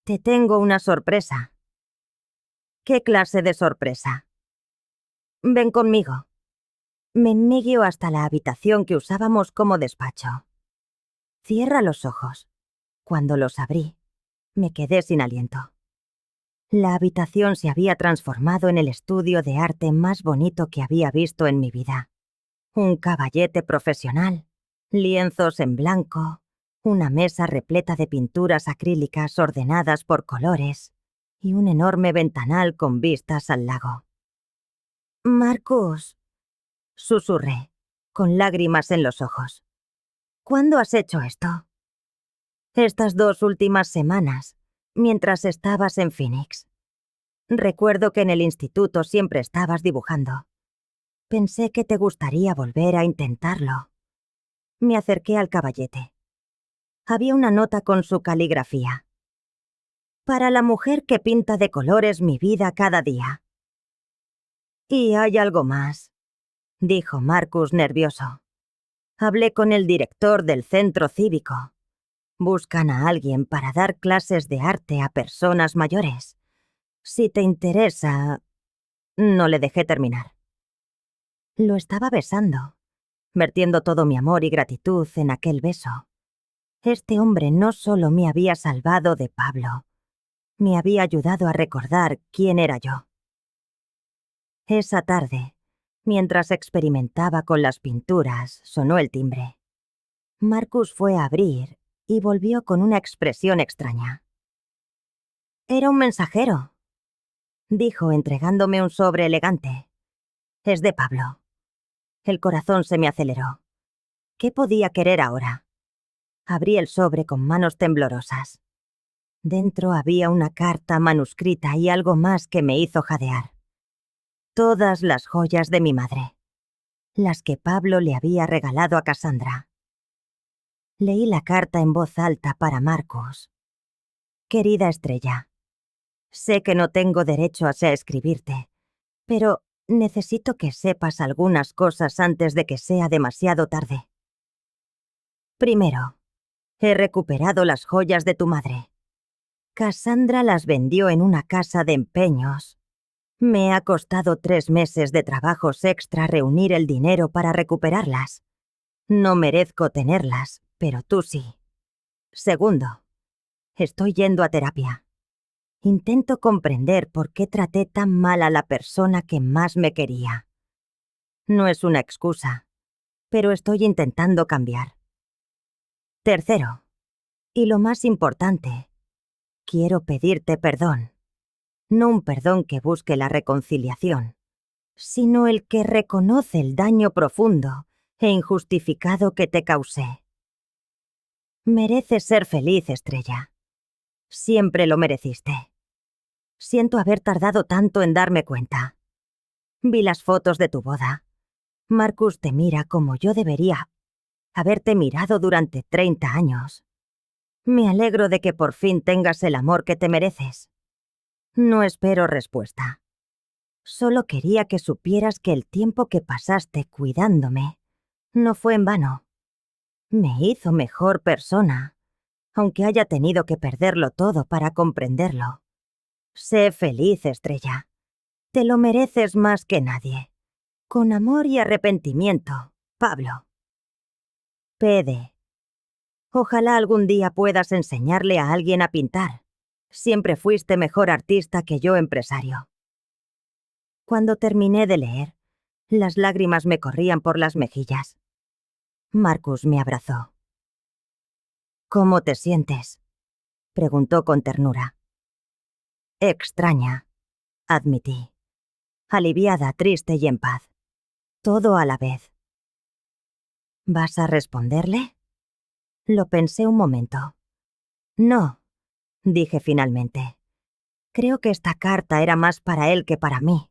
te tengo una sorpresa. ¿Qué clase de sorpresa? Ven conmigo. Me guió hasta la habitación que usábamos como despacho. Cierra los ojos. Cuando los abrí, me quedé sin aliento. La habitación se había transformado en el estudio de arte más bonito que había visto en mi vida. Un caballete profesional, lienzos en blanco, una mesa repleta de pinturas acrílicas ordenadas por colores y un enorme ventanal con vistas al lago. «Marcus», susurré, con lágrimas en los ojos. «¿Cuándo has hecho esto?» «Estas 2 últimas semanas, mientras estabas en Phoenix. Recuerdo que en el instituto siempre estabas dibujando. Pensé que te gustaría volver a intentarlo». Me acerqué al caballete. Había una nota con su caligrafía. Para la mujer que pinta de colores mi vida cada día. Y hay algo más, dijo Marcus nervioso. Hablé con el director del centro cívico. Buscan a alguien para dar clases de arte a personas mayores. Si te interesa... No le dejé terminar. Lo estaba besando, vertiendo todo mi amor y gratitud en aquel beso. Este hombre no solo me había salvado de Pablo, me había ayudado a recordar quién era yo. Esa tarde, mientras experimentaba con las pinturas, sonó el timbre. Marcus fue a abrir y volvió con una expresión extraña. «Era un mensajero», dijo entregándome un sobre elegante. «Es de Pablo». El corazón se me aceleró. ¿Qué podía querer ahora? Abrí el sobre con manos temblorosas. Dentro había una carta manuscrita y algo más que me hizo jadear. Todas las joyas de mi madre. Las que Pablo le había regalado a Cassandra. Leí la carta en voz alta para Marcus. «Querida Estrella, sé que no tengo derecho a escribirte, pero necesito que sepas algunas cosas antes de que sea demasiado tarde. Primero, he recuperado las joyas de tu madre. Cassandra las vendió en una casa de empeños. Me ha costado 3 meses de trabajos extra reunir el dinero para recuperarlas. No merezco tenerlas, pero tú sí. Segundo, estoy yendo a terapia. Intento comprender por qué traté tan mal a la persona que más me quería. No es una excusa, pero estoy intentando cambiar. Tercero, y lo más importante, quiero pedirte perdón. No un perdón que busque la reconciliación, sino el que reconoce el daño profundo e injustificado que te causé. Mereces ser feliz, Estrella. Siempre lo mereciste. Siento haber tardado tanto en darme cuenta. Vi las fotos de tu boda. Marcus te mira como yo debería haberte mirado durante 30 años. Me alegro de que por fin tengas el amor que te mereces. No espero respuesta. Solo quería que supieras que el tiempo que pasaste cuidándome no fue en vano. Me hizo mejor persona, aunque haya tenido que perderlo todo para comprenderlo. Sé feliz, Estrella. Te lo mereces más que nadie. Con amor y arrepentimiento, Pablo. Pede. Ojalá algún día puedas enseñarle a alguien a pintar. Siempre fuiste mejor artista que yo empresario. Cuando terminé de leer, las lágrimas me corrían por las mejillas. Marcus me abrazó. «¿Cómo te sientes?», preguntó con ternura. «Extraña», admití. Aliviada, triste y en paz. Todo a la vez. «¿Vas a responderle?». Lo pensé un momento. «No», dije finalmente. «Creo que esta carta era más para él que para mí.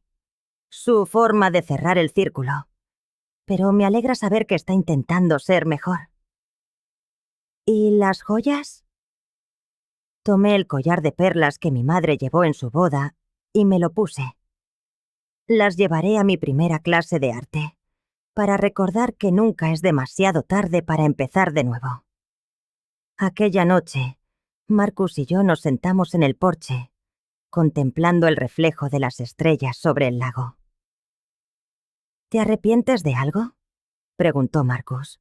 Su forma de cerrar el círculo. Pero me alegra saber que está intentando ser mejor». «¿Y las joyas?». Tomé el collar de perlas que mi madre llevó en su boda y me lo puse. Las llevaré a mi primera clase de arte, para recordar que nunca es demasiado tarde para empezar de nuevo. Aquella noche, Marcus y yo nos sentamos en el porche, contemplando el reflejo de las estrellas sobre el lago. «¿Te arrepientes de algo?», preguntó Marcus.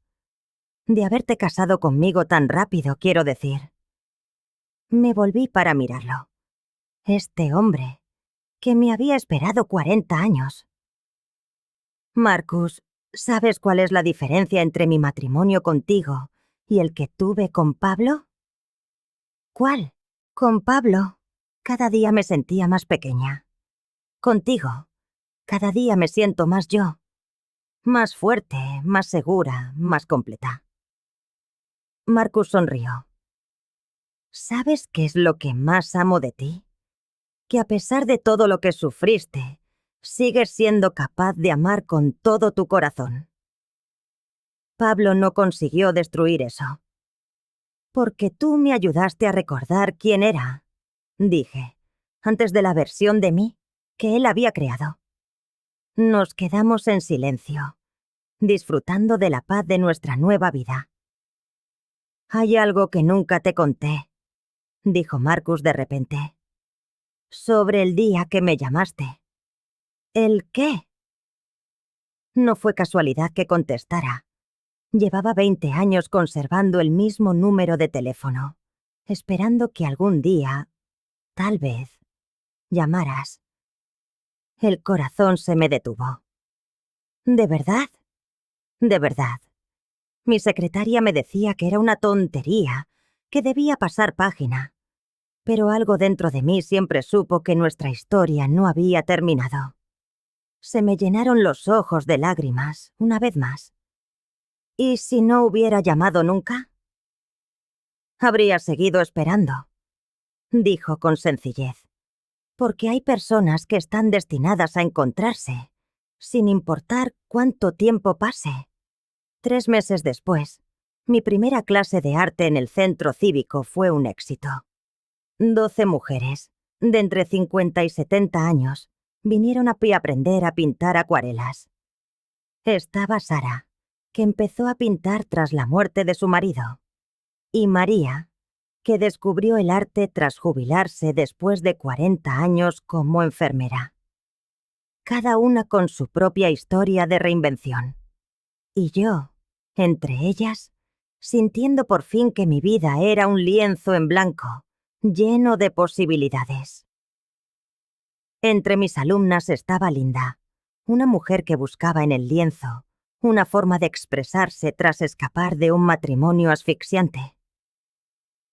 «De haberte casado conmigo tan rápido, quiero decir». Me volví para mirarlo. Este hombre, que me había esperado 40 años. «Marcus, ¿sabes cuál es la diferencia entre mi matrimonio contigo y el que tuve con Pablo?». «¿Cuál?». «Con Pablo, cada día me sentía más pequeña. Contigo, cada día me siento más yo. Más fuerte, más segura, más completa». Marcus sonrió. «¿Sabes qué es lo que más amo de ti? Que a pesar de todo lo que sufriste, sigues siendo capaz de amar con todo tu corazón. Pablo no consiguió destruir eso. Porque tú me ayudaste a recordar quién era, dije, antes de la versión de mí que él había creado. Nos quedamos en silencio, disfrutando de la paz de nuestra nueva vida. Hay algo que nunca te conté, dijo Marcus de repente. Sobre el día que me llamaste. ¿El qué? No fue casualidad que contestara. Llevaba 20 años conservando el mismo número de teléfono, esperando que algún día, tal vez, llamaras. El corazón se me detuvo. ¿De verdad? De verdad. Mi secretaria me decía que era una tontería, que debía pasar página. Pero algo dentro de mí siempre supo que nuestra historia no había terminado. Se me llenaron los ojos de lágrimas, una vez más. ¿Y si no hubiera llamado nunca? Habría seguido esperando, dijo con sencillez. Porque hay personas que están destinadas a encontrarse, sin importar cuánto tiempo pase. 3 meses después, mi primera clase de arte en el centro cívico fue un éxito. 12 mujeres, de entre 50 y 70 años, vinieron a aprender a pintar acuarelas. Estaba Sara, que empezó a pintar tras la muerte de su marido, y María, que descubrió el arte tras jubilarse después de 40 años como enfermera. Cada una con su propia historia de reinvención. Y yo, entre ellas, sintiendo por fin que mi vida era un lienzo en blanco, lleno de posibilidades. Entre mis alumnas estaba Linda, una mujer que buscaba en el lienzo una forma de expresarse tras escapar de un matrimonio asfixiante.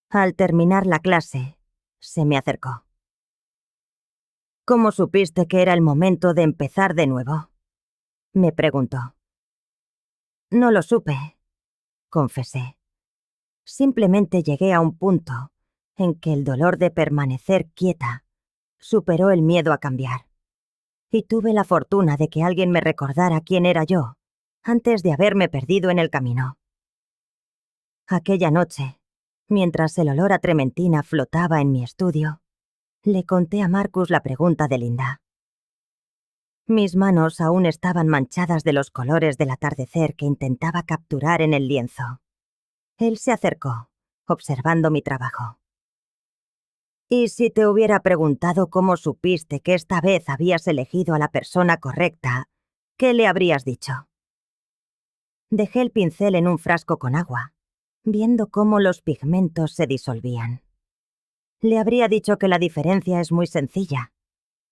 Al terminar la clase, se me acercó. ¿Cómo supiste que era el momento de empezar de nuevo?, me preguntó. No lo supe, confesé. Simplemente llegué a un punto en que el dolor de permanecer quieta superó el miedo a cambiar. Y tuve la fortuna de que alguien me recordara quién era yo, antes de haberme perdido en el camino. Aquella noche, mientras el olor a trementina flotaba en mi estudio, le conté a Marcus la pregunta de Linda. Mis manos aún estaban manchadas de los colores del atardecer que intentaba capturar en el lienzo. Él se acercó, observando mi trabajo. ¿Y si te hubiera preguntado cómo supiste que esta vez habías elegido a la persona correcta, qué le habrías dicho? Dejé el pincel en un frasco con agua, viendo cómo los pigmentos se disolvían. Le habría dicho que la diferencia es muy sencilla,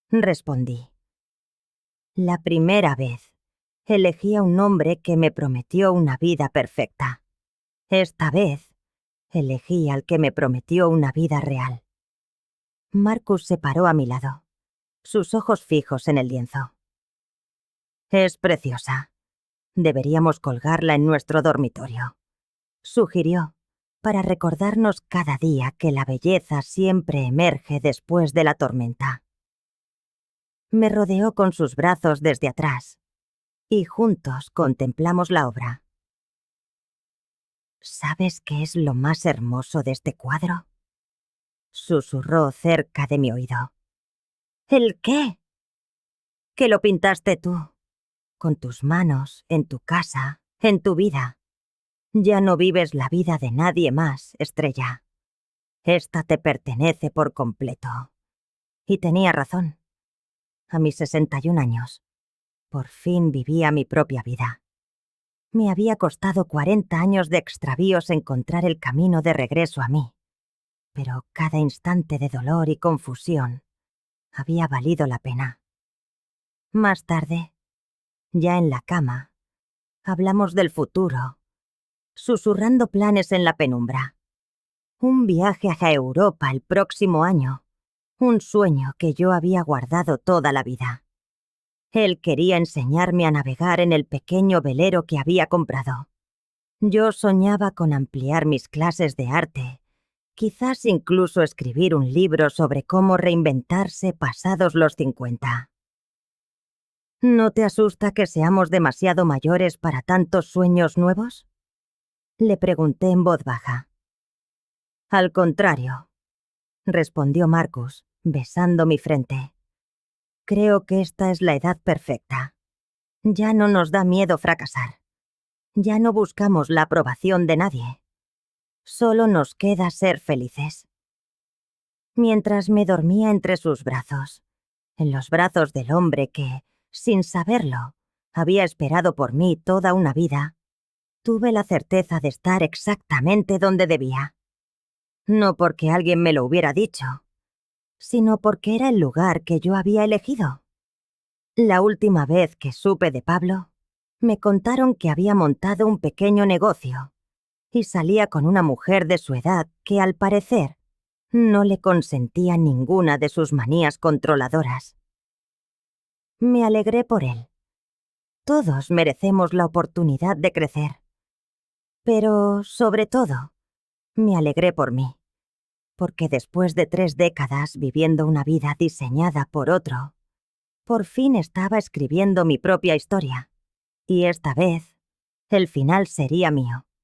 respondí. La primera vez, elegí a un hombre que me prometió una vida perfecta. Esta vez, elegí al que me prometió una vida real. Marcus se paró a mi lado, sus ojos fijos en el lienzo. Es preciosa. Deberíamos colgarla en nuestro dormitorio, sugirió, para recordarnos cada día que la belleza siempre emerge después de la tormenta. Me rodeó con sus brazos desde atrás, y juntos contemplamos la obra. ¿Sabes qué es lo más hermoso de este cuadro?, susurró cerca de mi oído. ¿El qué? Que lo pintaste tú, con tus manos, en tu casa, en tu vida. Ya no vives la vida de nadie más, Estrella. Esta te pertenece por completo. Y tenía razón. A mis 61 años, por fin vivía mi propia vida. Me había costado 40 años de extravíos encontrar el camino de regreso a mí, pero cada instante de dolor y confusión había valido la pena. Más tarde, ya en la cama, hablamos del futuro, susurrando planes en la penumbra. Un viaje hacia Europa el próximo año, un sueño que yo había guardado toda la vida. Él quería enseñarme a navegar en el pequeño velero que había comprado. Yo soñaba con ampliar mis clases de arte, quizás incluso escribir un libro sobre cómo reinventarse pasados los 50. ¿No te asusta que seamos demasiado mayores para tantos sueños nuevos?, le pregunté en voz baja. Al contrario, respondió Marcus, besando mi frente. Creo que esta es la edad perfecta. Ya no nos da miedo fracasar. Ya no buscamos la aprobación de nadie. Solo nos queda ser felices. Mientras me dormía entre sus brazos, en los brazos del hombre que, sin saberlo, había esperado por mí toda una vida, tuve la certeza de estar exactamente donde debía. No porque alguien me lo hubiera dicho, sino porque era el lugar que yo había elegido. La última vez que supe de Pablo, me contaron que había montado un pequeño negocio y salía con una mujer de su edad que, al parecer, no le consentía ninguna de sus manías controladoras. Me alegré por él. Todos merecemos la oportunidad de crecer. Pero, sobre todo, me alegré por mí, porque después de 3 décadas viviendo una vida diseñada por otro, por fin estaba escribiendo mi propia historia, y esta vez, el final sería mío.